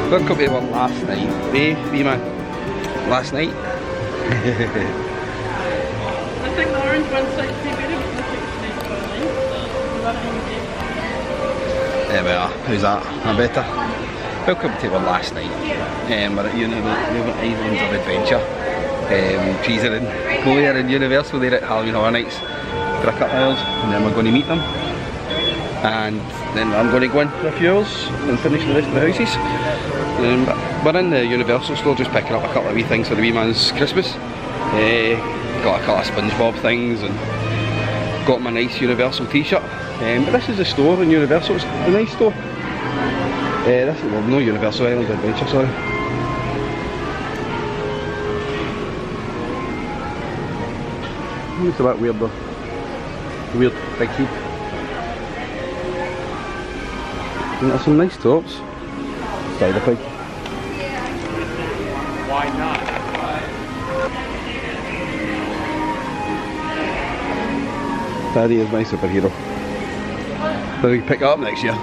Look up to one last night, eh, wee man? Last night. I think the orange one's like pretty good, but the 69 online, so There we are, who's that? I better. Welcome to our last night. We're at Islands of Adventure. Trees are in Aloha and Universal there at Halloween Horror Nights for a couple of hours, and then we're going to meet them. And then I'm going to go in for a few hours and finish the rest of the houses. We're in the Universal store just picking up a couple of wee things for the wee man's Christmas. Got a couple of SpongeBob things and got my nice Universal t-shirt. But this is the store in Universal, it's a nice store. This is, well, no Universal Island Adventure, sorry. It's a bit weird though. Weird big heat. And there's some nice tops. Spider pig. Why not? Daddy is my superhero. But we can pick it up next year.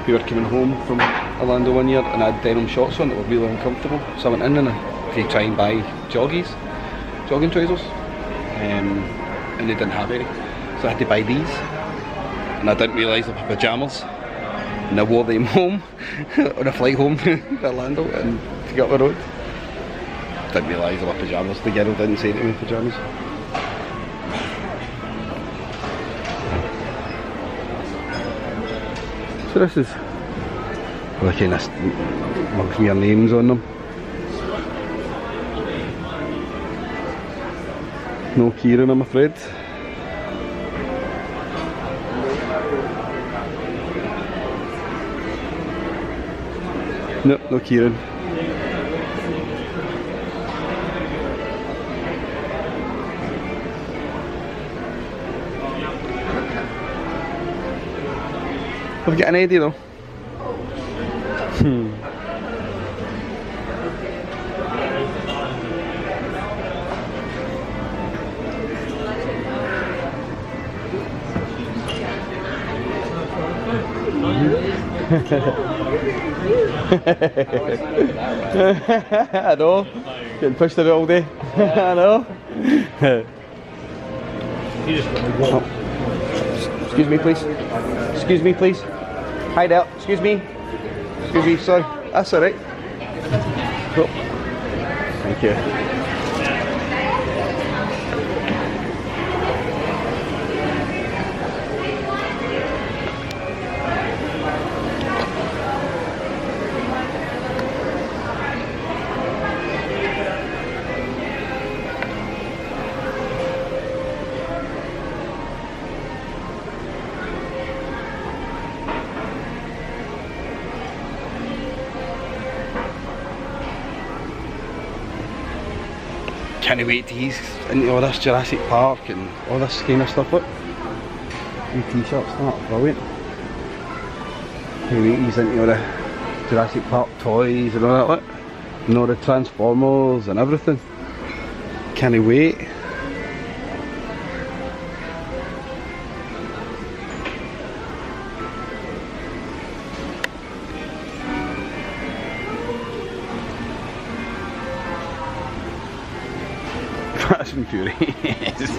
We were coming home from Orlando one year and I had denim shorts on that were really uncomfortable, so I went in and to try and buy jogging trousers, and they didn't have any, so I had to buy these, and I didn't realise they were pyjamas, and I wore them home on a flight home to Orlando and to get up the road. Didn't realise they were pyjamas, the girl didn't say to me pyjamas. So this is the kind of mugs with your names on them. No Kieran, I'm afraid. No, no Kieran. Have you got an idea though? I know. Getting pushed about all day. I know. Excuse me, please. Excuse me, please. Hi there. Excuse me. Excuse me. Sorry. That's all right. Cool. Thank you. Can't wait to ease into all this Jurassic Park and all this kind of stuff. Look, new t-shirts, that's brilliant. Can't wait to ease into all the Jurassic Park toys and all that, look. And all the Transformers and everything. Can't wait. Fast and Furious.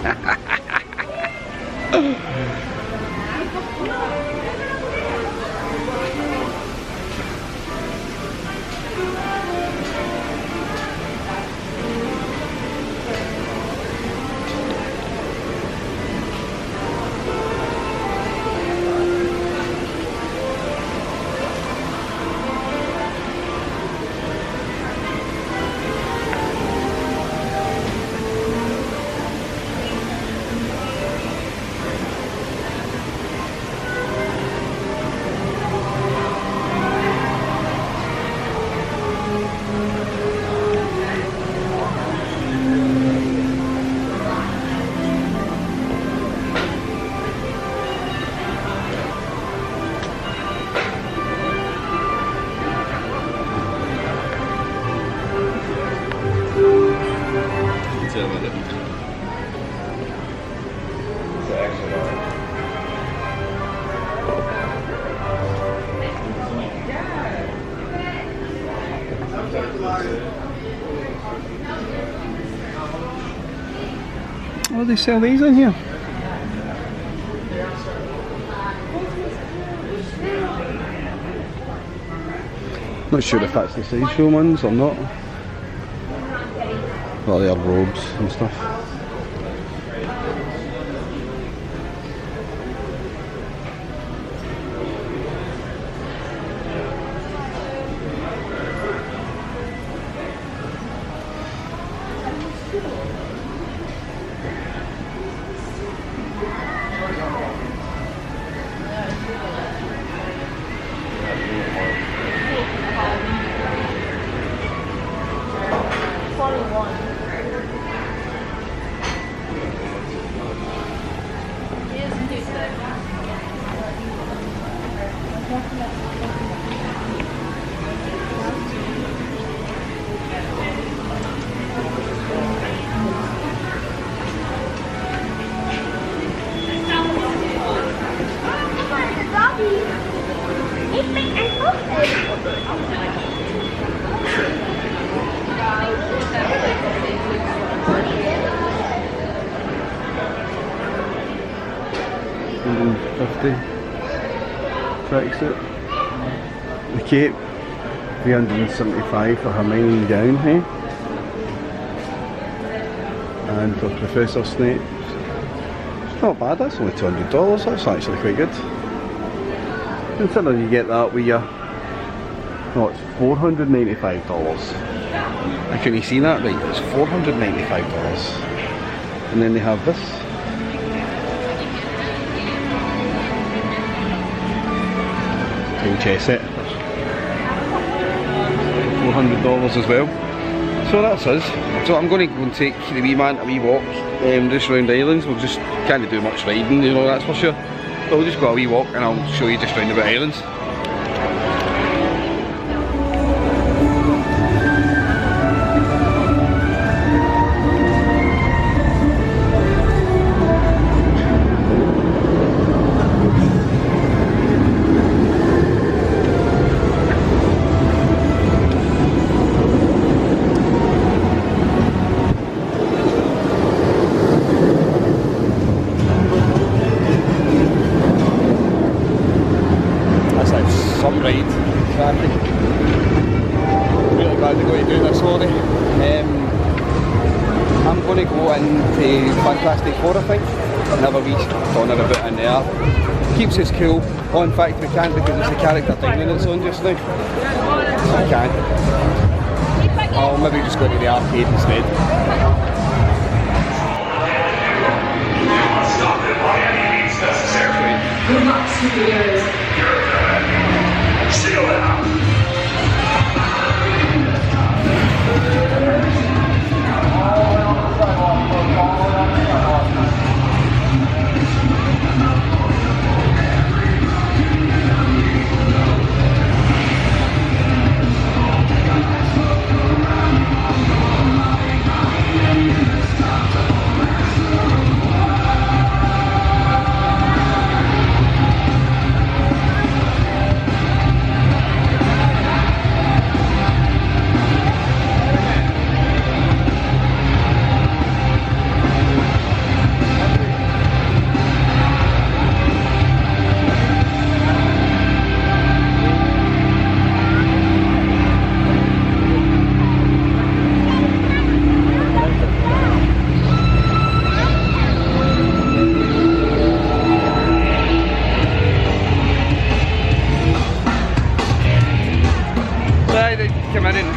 Oh, they sell these in here. Not sure if that's the sideshow ones or not. Well, they are robes and stuff. Tracksuit. The cape, 375 for Hermione gown, hey? And for Professor Snape, it's not bad, that's only $200, that's actually quite good. Considering you get that with your, no, it's $495. Can you see that? Right, it's $495. And then they have this. Chess set, $400 as well. So that's us. So I'm going to go and take the wee man a wee walk just around the islands. We'll just can't do much riding, you know, that's for sure. But we'll just go a wee walk and I'll show you just round about islands. Some ride traffic. Really glad to go to do this holiday. I'm going to go into Fantastic Four, I think, and have a wee sauna about in there. Keeps us cool. Oh, in fact, we can't because it's a character thing in its own just now. So I can't. I'll maybe just go to the arcade instead. Stop it by any means necessary. Good luck, superheroes. Seal it up.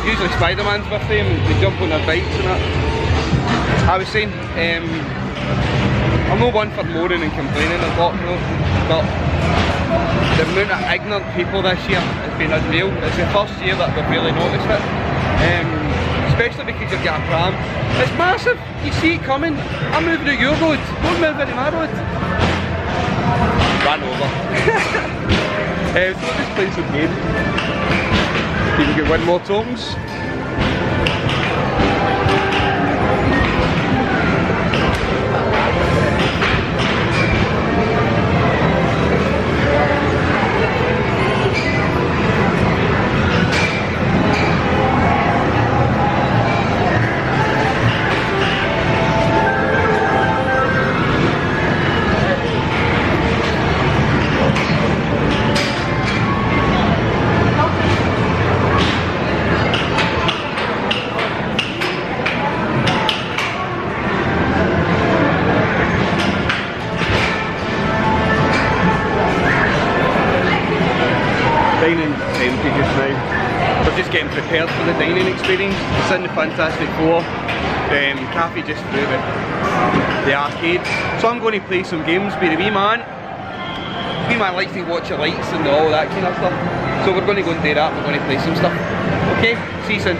Usually Spider-Man's birthday and they jump on their bikes and that. I was saying, I'm no one for moaning and complaining a lot, you know, but the amount of ignorant people this year has been unreal. It's the first year that we've really noticed it, especially because you've got a pram. It's massive, you see it coming. I'm moving at your road, don't move into my road. Ran over. So we'll just play some game. See if we can win more tokens. dining empty just now. We're just getting prepared for the dining experience. It's in the Fantastic Four cafe just through the arcade. So I'm going to play some games with the wee man. The wee man likes to watch the lights and all that kind of stuff. So we're going to go and do that, we're going to play some stuff. Okay, see you soon.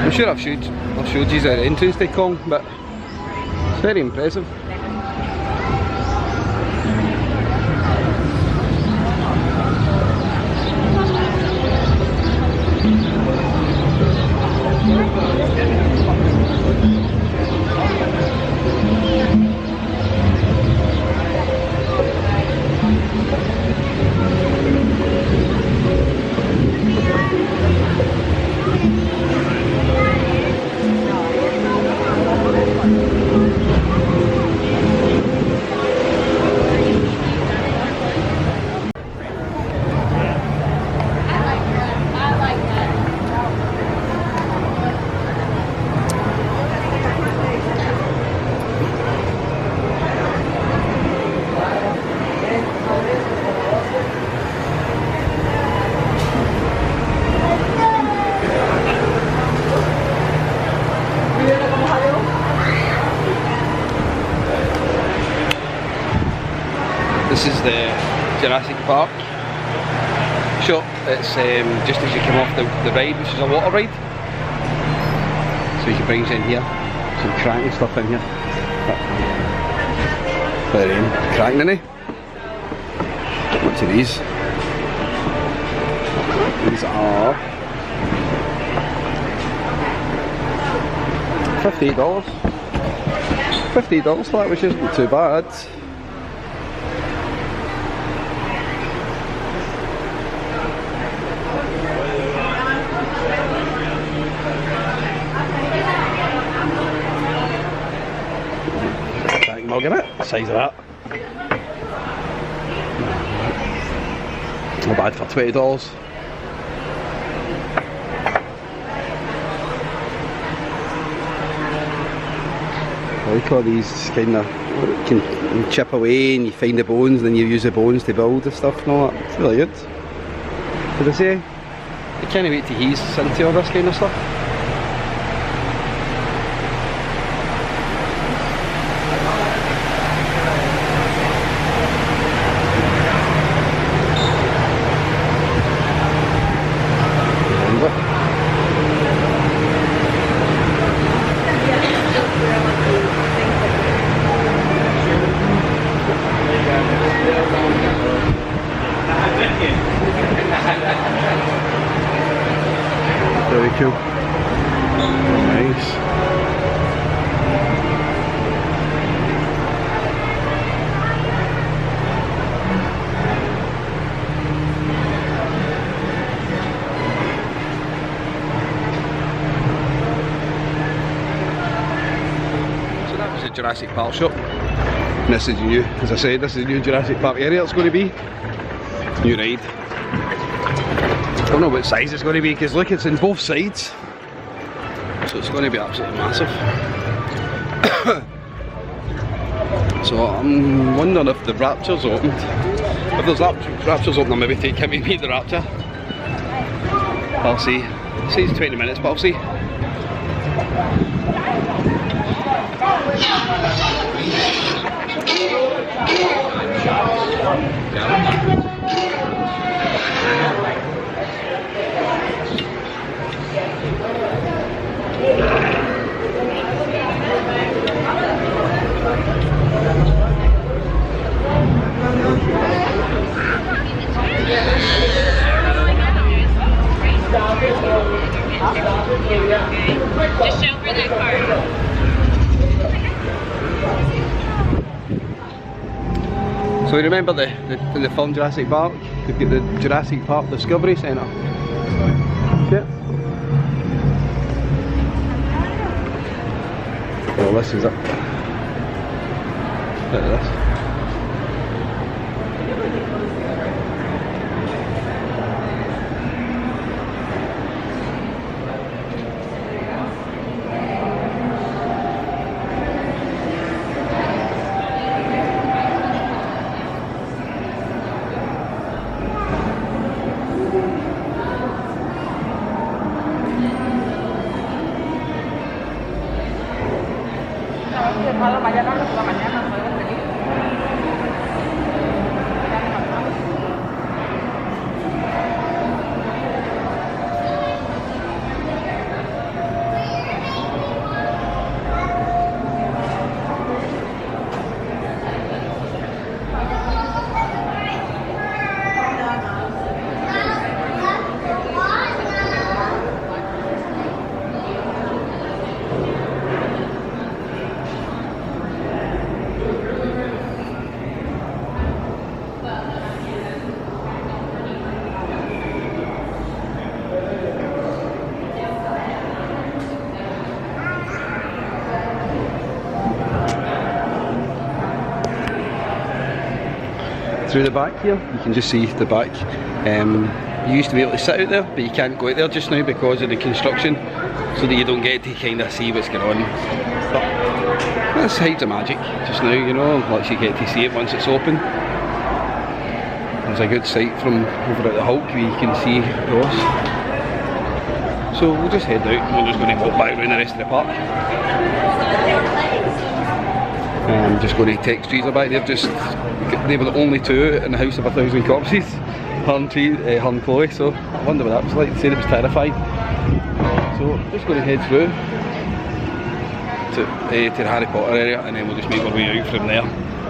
I'm sure I've showed you the entrance to Kong, but it's very impressive. This is the Jurassic Park shop. It's just as you come off the ride, which is a water ride. So you can bring in here, some cracking stuff in here. Very cracking, isn't it? What's these? These are $58. $58 for that, which isn't too bad. Mug in it, the size of that. Not bad for $20. I like all these kind of, you can chip away and you find the bones and then you use the bones to build the stuff and all that. It's really good. Did I say? I can't wait to ease into all this kind of stuff. Very cool. Nice. So that was the Jurassic Park shop. And this is new, as I said, this is the new Jurassic Park area it's going to be. New ride. I don't know what size it's going to be because look, it's in both sides, so it's going to be absolutely massive. So I'm wondering if the Rapture's opened. If there's Rapture's open, I'll maybe take him to meet the Rapture. I'll see. It says 20 minutes, but I'll see. Just show her that card. So you remember in the film Jurassic Park, you've got the Jurassic Park Discovery Centre. Yeah. So this is it. Look at this. Through the back here, you can just see the back. You used to be able to sit out there, but you can't go out there just now because of the construction, so that you don't get to kind of see what's going on. But that's hides of magic just now, you know, once you get to see it once it's open. There's a good sight from over at the Hulk where you can see those. So we'll just head out and we're just going to walk back around the rest of the park. I'm just going to text Teresa back. They were the only two in the house of 1,000 corpses, her and Chloe, so I wonder what that was like. They said it was terrifying. So just going to head through to the Harry Potter area, and then we'll just make our way out from there.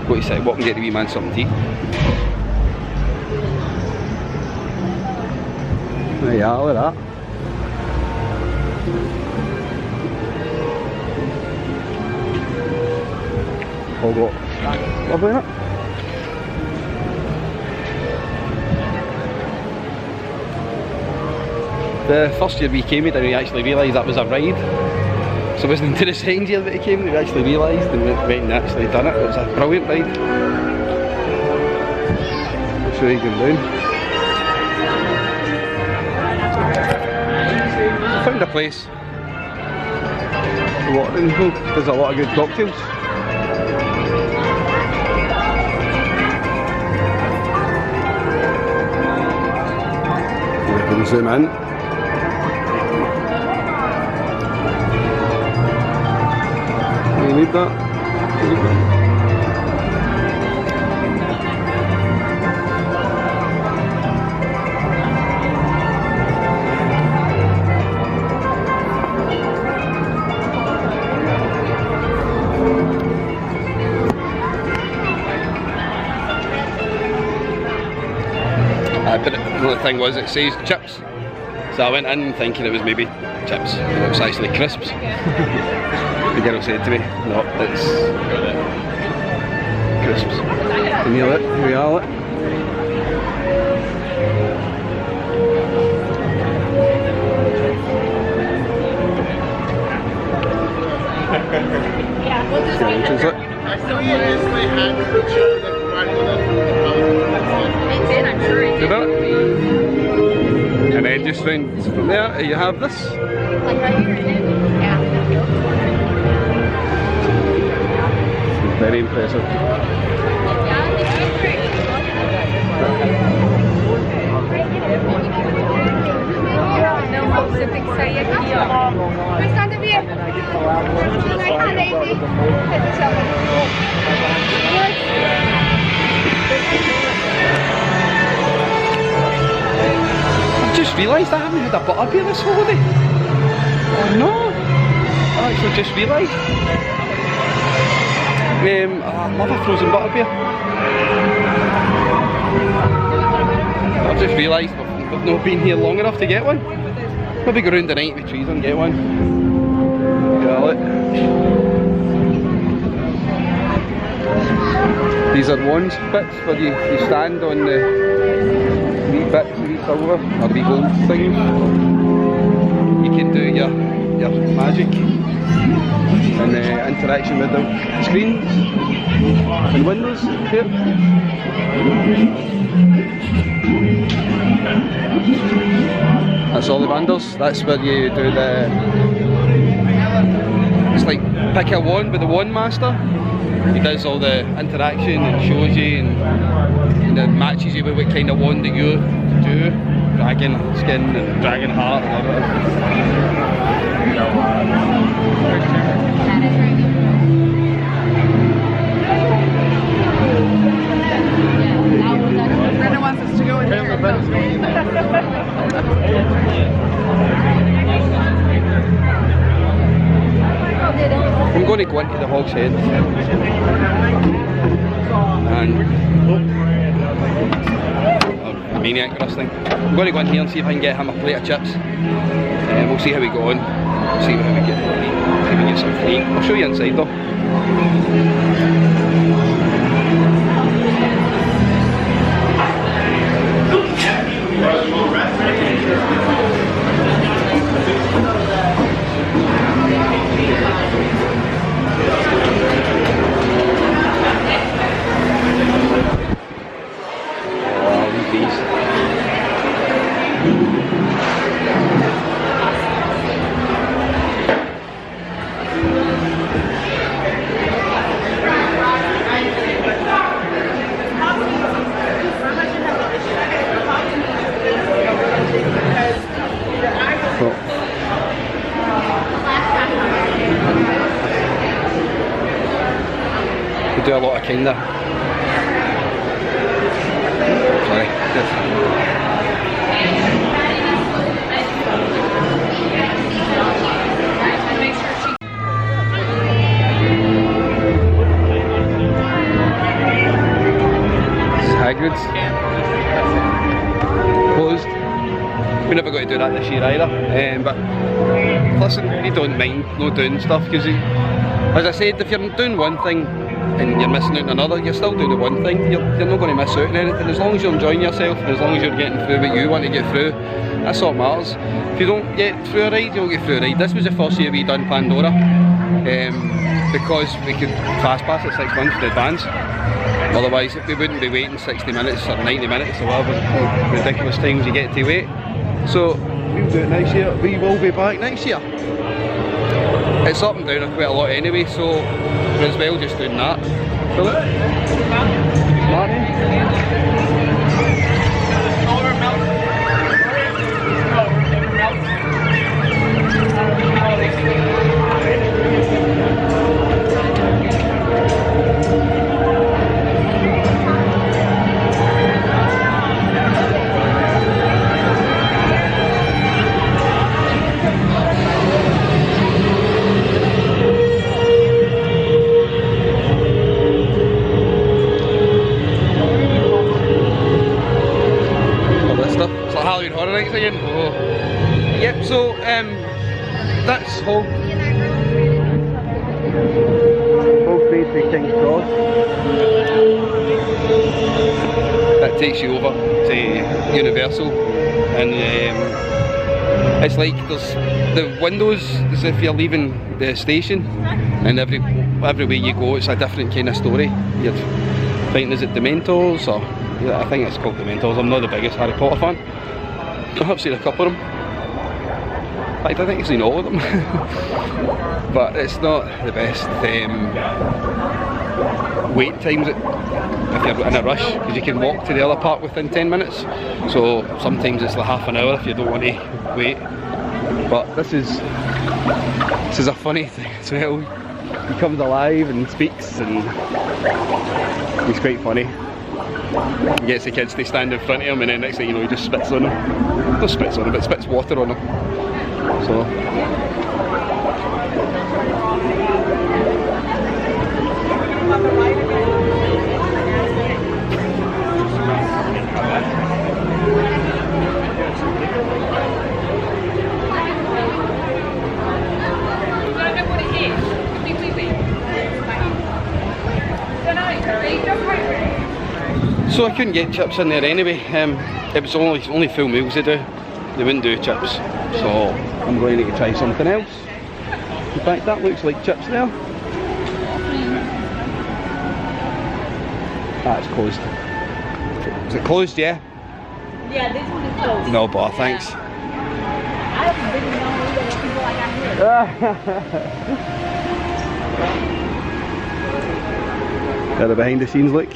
Go to sidewalk and get the wee man something to eat. There you are, look at that. All got lovely in it. The first year we came, we didn't actually realise that was a ride. So it wasn't until the second year that we came that we actually realised and we went and actually done it. It was a brilliant ride. I'll show you going down. I found a place. There's a lot of good cocktails. We can zoom in. You need that? But the thing was, it says chips, so I went in thinking it was maybe chips, and it was actually crisps. The girl said to me, no, it's crisps. Can you look? Here we are, look. And then just round from there, you have this. Very impressive. I've just realised I haven't had a butterbeer this holiday. Oh no! I actually just realised. I love a frozen butterbeer. I've just realised we've not been here long enough to get one. Maybe go round the night with trees and get one. Yeah, look. These are wands bits where you stand on the wee bits, the wee silver, or wee gold things. You can do your magic. and interaction with the screens and windows here. That's all the bundles. That's where you do the, it's like pick a wand with the wand master. He does all the interaction and shows you and then matches you with what kind of wand that you do. Dragon skin and dragon heart and Brenda wants us to go in there. I'm going to go into the Hog's Head and maniac wrestling. I'm going to go in here and see if I can get him a plate of chips. We'll see how we go on. See how we get. See if we get some free. I'll show you inside though. We do a lot of kinda. Sorry. Hagrid's closed. We never got to do that this year either. But listen, we don't mind no doing stuff because, as I said, if you're doing one thing and you're missing out on another, you're still doing the one thing. You're not going to miss out on anything. As long as you're enjoying yourself and as long as you're getting through what you want to get through, that's all that matters. If you don't get through a ride, you don't get through a ride. This was the first year we done Pandora because we could fast pass it 6 months in advance. Otherwise we wouldn't be waiting 60 minutes or 90 minutes or whatever ridiculous times you get to wait. So we'll do it next year. We will be back next year. It's up and down quite a lot anyway, so we're as well just doing that. Philip? Martin? Again. Oh. Yep, so that's Hog Bay to King's Cross. That takes you over to Universal, and it's like there's the windows as if you're leaving the station, and every way you go it's a different kind of story. You're finding, is it Dementors or yeah, I think it's called Dementors. I'm not the biggest Harry Potter fan. I've seen a couple of them. In fact, I think I've seen all of them. But it's not the best wait times if you're in a rush, because you can walk to the other part within 10 minutes. So sometimes it's like half an hour if you don't want to wait. But this is a funny thing as well. He comes alive and speaks, and he's quite funny. He gets the kids to stand in front of him, and then next thing you know he just spits on them. Not spits on them, but spits water on them. So So I couldn't get chips in there anyway. It was only full meals they do. They wouldn't do chips. So I'm going to try something else. In fact, that looks like chips there. That's closed. Is it closed, yeah? Yeah, this one is closed. No bar, thanks. I haven't been known either with people like I hear. The behind the scenes look.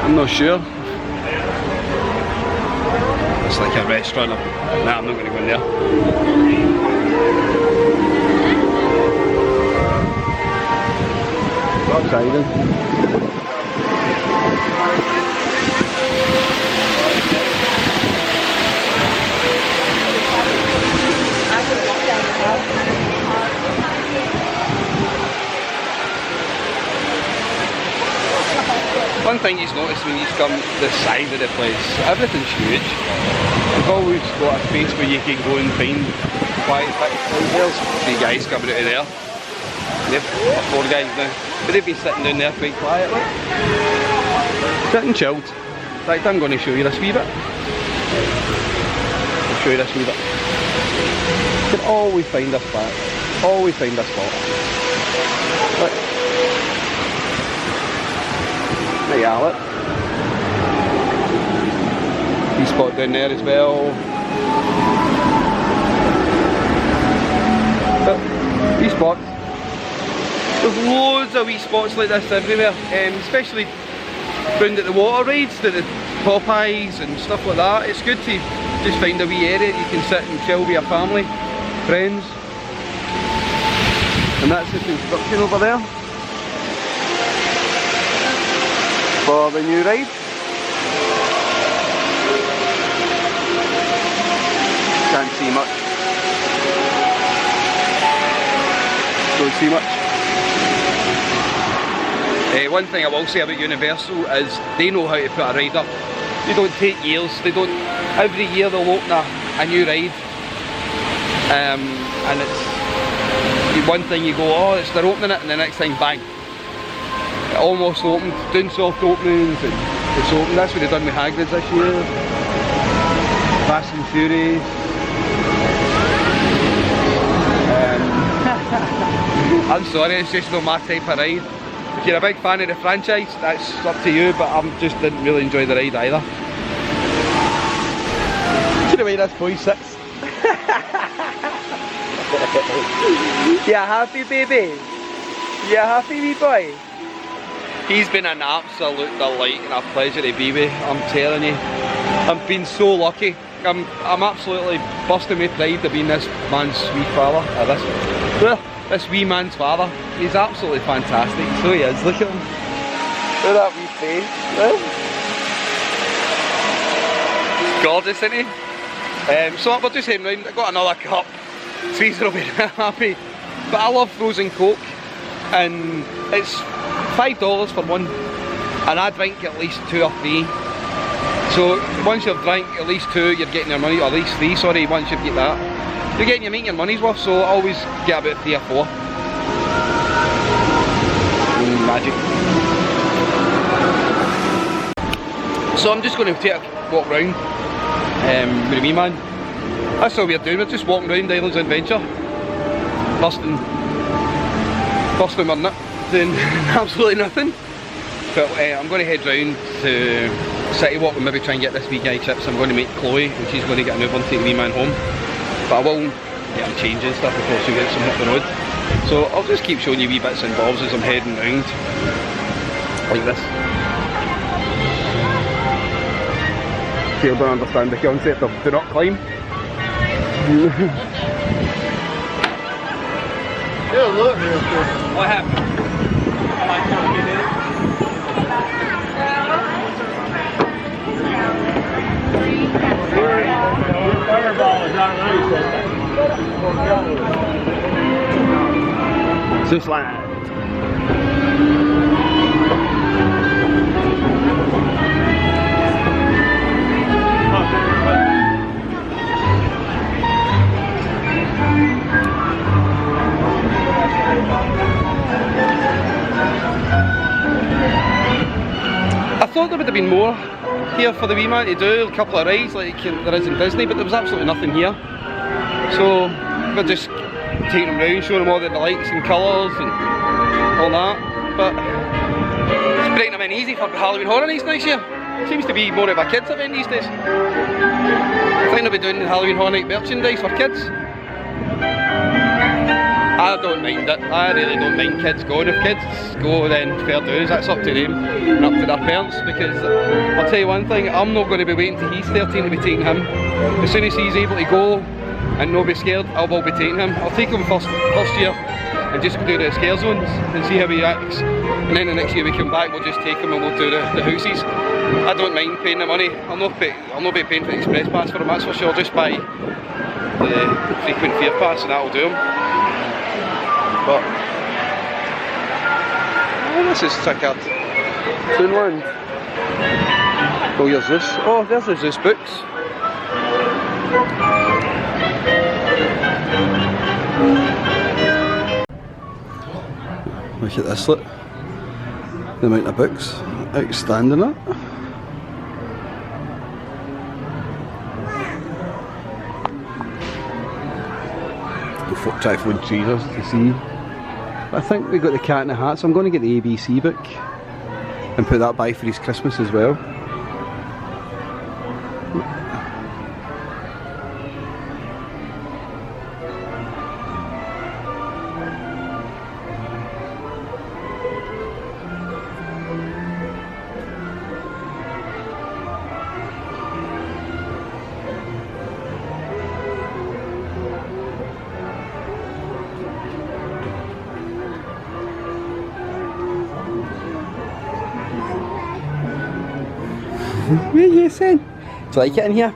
I'm not sure. It's like a restaurant. Nah, I'm not going to go in there. Exciting. One thing you've noticed when you come this side of the place, everything's huge. You've always got a space where you can go and find quiet bits. There's 3 guys coming out of there. They've 4 guys now. But they've been sitting down there quite quietly. Sitting chilled. In fact, I'm going to show you this wee bit. I'll show you this wee bit. You can always find a spot. Always find a spot. Look. There you are, look. Wee spot down there as well. But wee spots. There's loads of wee spots like this everywhere, especially round at the water rides, at the Popeyes and stuff like that. It's good to just find a wee area you can sit and chill with your family, friends. And that's the construction over there for the new ride. Can't see much. Don't see much. One thing I will say about Universal is they know how to put a ride up. They don't take years. They don't. Every year they'll open a new ride, and it's one thing you go, oh, they're opening it, and the next thing, bang, it almost opened. Doing soft openings, and it's open. That's what they've done with Hagrid's this year. Fast and Furious. I'm sorry, it's just not my type of ride. If you're a big fan of the franchise, that's up to you, but I just didn't really enjoy the ride either. See the way this boy sits. You happy, baby? You happy, wee boy? He's been an absolute delight and a pleasure to be with, I'm telling you. I've been so lucky. I'm absolutely bursting with pride of being this man's wee father. This wee man's father. He's absolutely fantastic. So he is. Look at him. Look at that wee face. Gorgeous, isn't he? So we're just heading round. I got another cup. Teresa will be happy. But I love frozen Coke, and it's $5 for one, and I drink at least 2 or 3. So once you've drank at least 2, you're getting your money, or at least 3, sorry, once you get that. You're making your money's worth, so I always get about 3 or 4. Magic. So I'm just going to take a walk round with the wee man. That's all we're doing, we're just walking around Islands Adventure. Busting one nut, doing absolutely nothing. But I'm going to head round to City Walk and maybe try and get this wee guy chips. I'm going to meet Chloe and she's going to get a move on to take the wee man home. But I will get him changed and stuff before she gets him up the road. So I'll just keep showing you wee bits and bobs as I'm heading round. Like this. Still don't understand the concept of do not climb. Yeah, look real quick. What happened? Fireball is not nice. So slide. I thought there would have been more here for the wee man to do, a couple of rides like there is in Disney, but there was absolutely nothing here. So we're just taking them round, showing them all the lights and colours and all that. But it's breaking them in easy for Halloween Horror Nights next year. Seems to be more of a kids event these days. I think they'll be doing the Halloween Horror Night merchandise for kids. I don't mind it. I really don't mind kids going. If kids go, then fair dues. That's up to them and up to their parents. Because I'll tell you one thing, I'm not going to be waiting till he's 13 to be taking him. As soon as he's able to go and not be scared, I will be taking him. I'll take him first year and just do the scare zones and see how he acts. And then the next year we come back, we'll just take him and we'll do the houses. I don't mind paying the money. I'll not be paying for the express pass for him, that's for sure. Just buy the frequent fear pass and that'll do him. But oh, this is ticket. Toonland. Oh, here's this. Oh, there's the Zeus books. Look at this, look. The amount of books outstanding it. Try to find treasures to see. I think we got the Cat in the Hat, so I'm going to get the ABC book and put that by for his Christmas as well. What are you saying? Do you like it in here?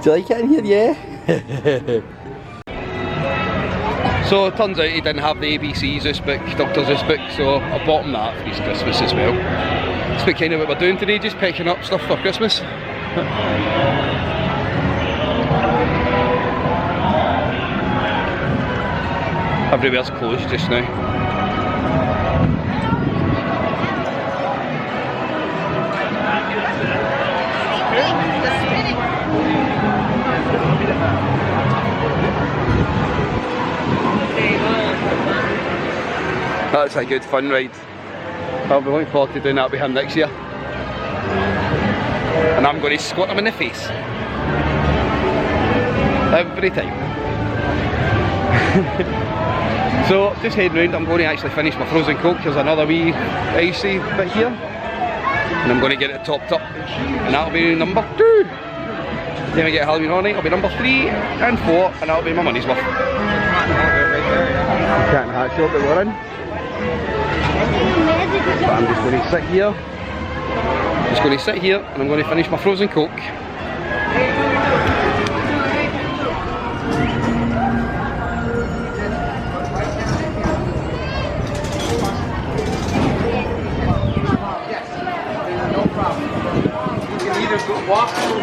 Do you like it in here? Yeah? So it turns out he didn't have the ABC Zeus book, Dr. Zeus book, so I bought him that for his Christmas as well. That's kind of what we're doing today, just picking up stuff for Christmas. Everywhere's closed just now. That's a good fun ride. I'll be looking forward to doing that with him next year. And I'm going to squat him in the face. Every time. So, just heading round, I'm going to actually finish my frozen Coke. There's another wee icy bit here. And I'm going to get it topped up. And that'll be number 2. Then we get Halloween Horror Night, it'll be number 3 and 4, and that'll be my money's worth. Cat and Hat shop that we're in. But I'm just going to sit here. Just going to sit here and I'm going to finish my frozen Coke.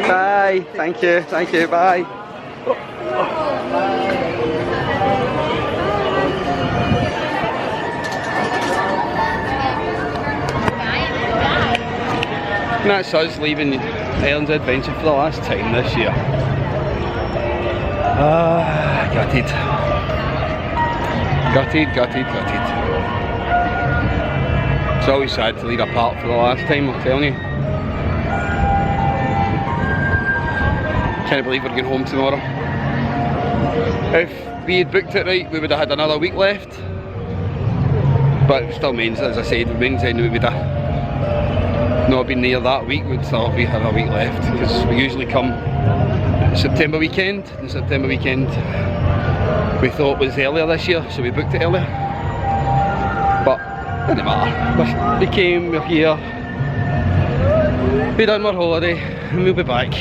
Bye, thank you, bye. And that's us leaving Ellen's Adventure for the last time this year. Gutted. Gutted. It's always sad to leave a park for the last time, I'm telling you. Can't believe we're going home tomorrow. If we had booked it right, we would have had another week left. But it still means, as I said, it means then we would have not been there that week, we'd still have a week left, because we usually come September weekend. The September weekend we thought was earlier this year, so we booked it earlier. But it didn't matter. We came, we're here, we done our holiday, and we'll be back.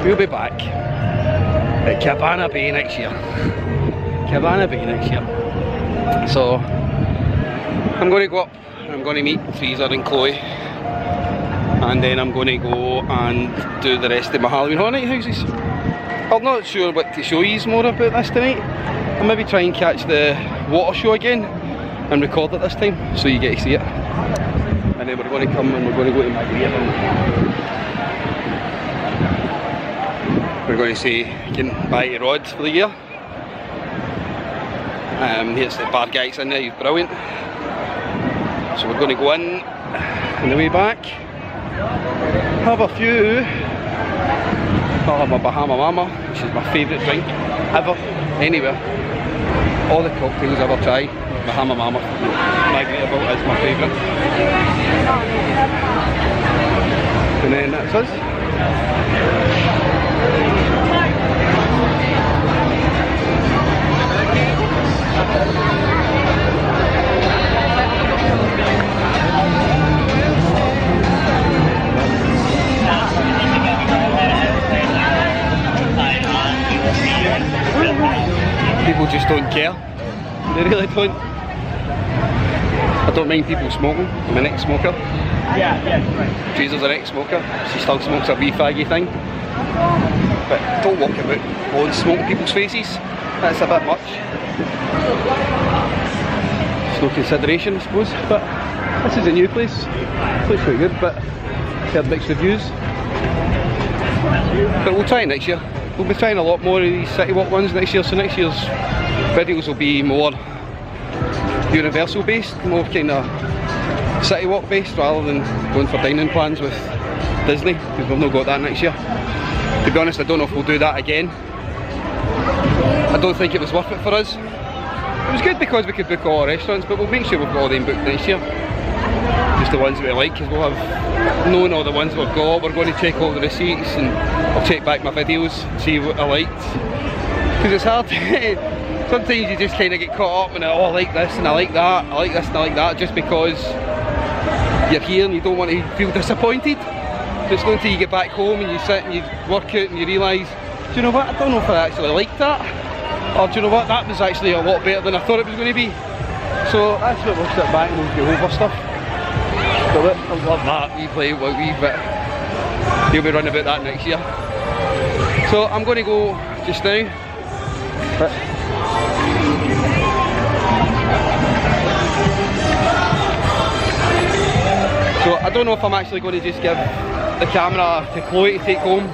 We'll be back at Cabana Bay next year. Cabana Bay next year. So I'm going to go up and I'm going to meet Teresa and Chloe, and then I'm going to go and do the rest of my Halloween Horror Night houses. I'm not sure what to show you more about this tonight. I'll maybe try and catch the water show again and record it this time so you get to see it. And then we're going to come and we're going to go to Magritte. We're going to say you can buy your rods for the year. Here's the bar guys in there, he's brilliant. So we're going to go in on the way back, have a few. I'll have my Bahama Mama, which is my favourite drink ever, anywhere. All the cocktails I ever try, Bahama Mama, Magritte is my favourite. And then that's us. People just don't care. They really don't. I don't mind people smoking. I'm an ex-smoker. Yeah, right. Teresa's an ex-smoker. She still smokes a wee faggy thing. But don't walk about blowing smoke in people's faces. That's a bit much. It's no consideration, I suppose. But this is a new place. The place is quite good, but I've heard mixed reviews. But we'll try it next year. We'll be trying a lot more of these City Walk ones next year, so next year's videos will be more Universal based, more kind of City Walk based, rather than going for dining plans with Disney, because we've not got that next year. To be honest, I don't know if we'll do that again. I don't think it was worth it for us. It was good because we could book all our restaurants, but we'll make sure we've got all them booked next year. Just the ones that we like, because we'll have known all the ones we've got. We're going to check all the receipts and I'll check back my videos, see what I liked. Because it's hard to, sometimes you just kind of get caught up in it, oh I like this and I like that, I like this and I like that, just because you're here and you don't want to feel disappointed. Just not until you get back home and you sit and you work out and you realise, do you know what, I don't know if I actually liked that. Or do you know what, that was actually a lot better than I thought it was going to be. So that's what we'll sit back and we'll go over stuff. So I love that, we play a wee bit. He'll be running about that next year. So I'm going to go just now. So I don't know if I'm actually going to just give the camera to Chloe to take home,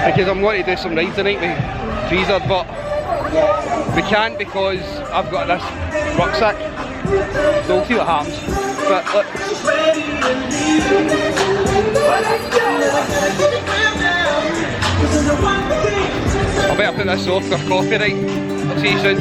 because I'm going to do some rides tonight with Teresa, but we can't because I've got this rucksack. So we'll see what happens. But look. I better put this off for coffee, right? I'll see you soon.